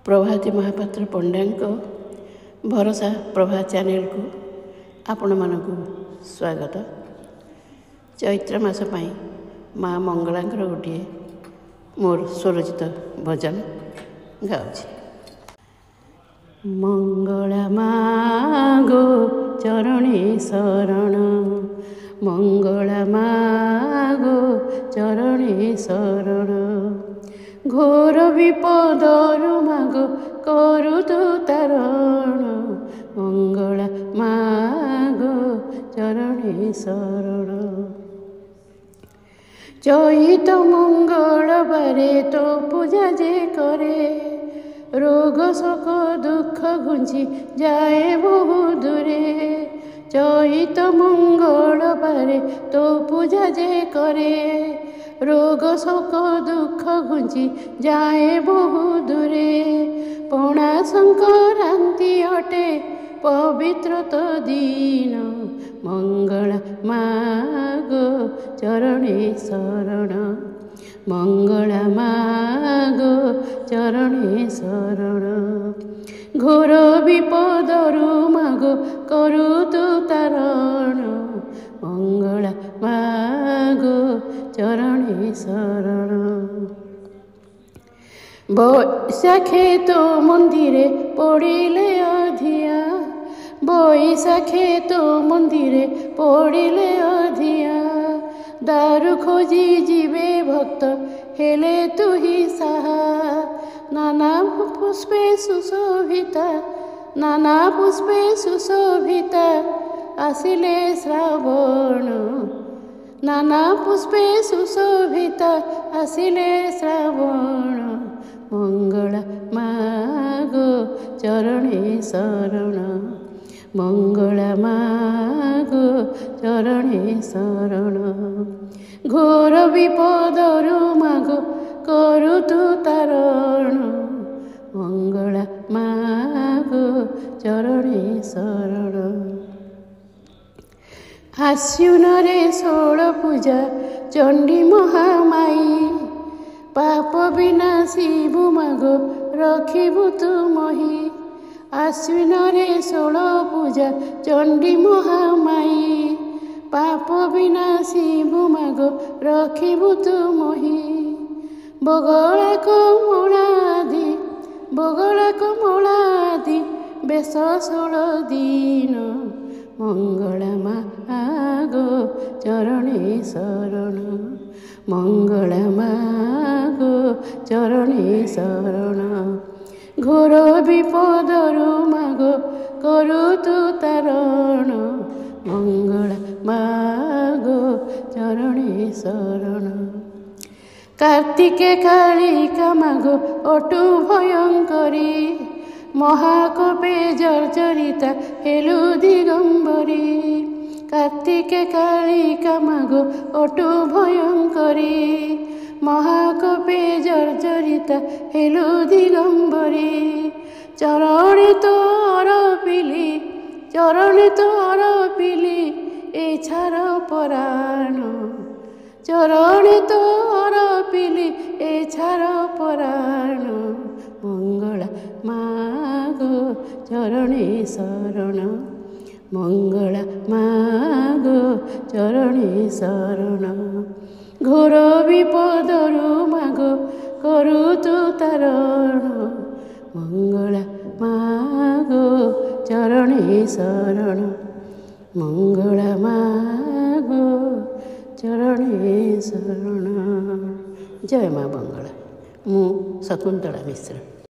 प्रभाती महापात्र पंड्यांक भरोसा प्रभा चैनल को आपण मानक स्वागत। चैत्र मास पाई माँ मंगलांकर गोटे मोर स्वरचित भजन गाँची। मंगला माँ गो चरणे शरण, मंगला माँ गो चरणे शरण, घोर विपदरु मागो करु तु तारण, मंगला मागो चरणे शरण। चैत मंगलबारे तो पूजा जे करे, रोग शोक दुख घुंची जाए बहु दूरे। चैत मंगलबारे तो पूजा जे करे, रोग शोक दुख घुंची जाए बहु दूरे। पणा संक्रांति अटे पवित्र तो दीन, मंगला मागो चरणे शरण, मंगला मागो चरणे शरण। घोर विपदरु मागो करु तु तारण, मंगला मागो चरणे शरण। बैशाखे तो मंदिरे पड़िले अधिया, बैशाखे तो मंदिरे पड़िले अधिया। दारु खोजी जीवे भक्त हेले तु ही साहा, नाना पुष्पे सुशोभिता, नाना पुष्पे सुशोभिता आसिले श्रावण, नाना पुष्पे सुशोभिता आसिले श्रावण। मंगला मागो चरणे शरण, मंगला मागो चरणे शरण। घोर विपदरु मागो करु तु तारण, मंगला मागो चरणे शरण। आश्विन रे 16 पूजा चंडी महामाई, पाप विनाशी मागो रखिबु तु मही। आश्विन रे 16 पूजा चंडी महामाई, पाप विनाशी मागो रखिबु तु मही। बगला कमलादि, बगला कमलादि बेश 16 दिन, मंगला मागो चरणे शरण, मंगला मागो चरणे शरण। घोर विपदरु मागो करु तु तारण, मंगला मागो चरणे शरण। कार्तिके कालिका मागो अटु भयंकरी, महाकोपे जर्जरिता हेलु दिगंबरी। कार्तिके कालिका मागो अटु भयंकरी, महाकोपे जर्जरिता हेलु दिगंबरी। चरणे तोर पिली, चरणे तोर पिली ए छार पराण, चरणे तोर पिली ए छार पराण। मंगला मागो चरणे शरण, मंगला मागो चरणे शरण। घोर विपदरु मागो करु तु तारण, मंगला मागो चरणे शरण, मंगला मागो चरणे शरण। जय माँ मंगला। मु शकुंतला मिश्र।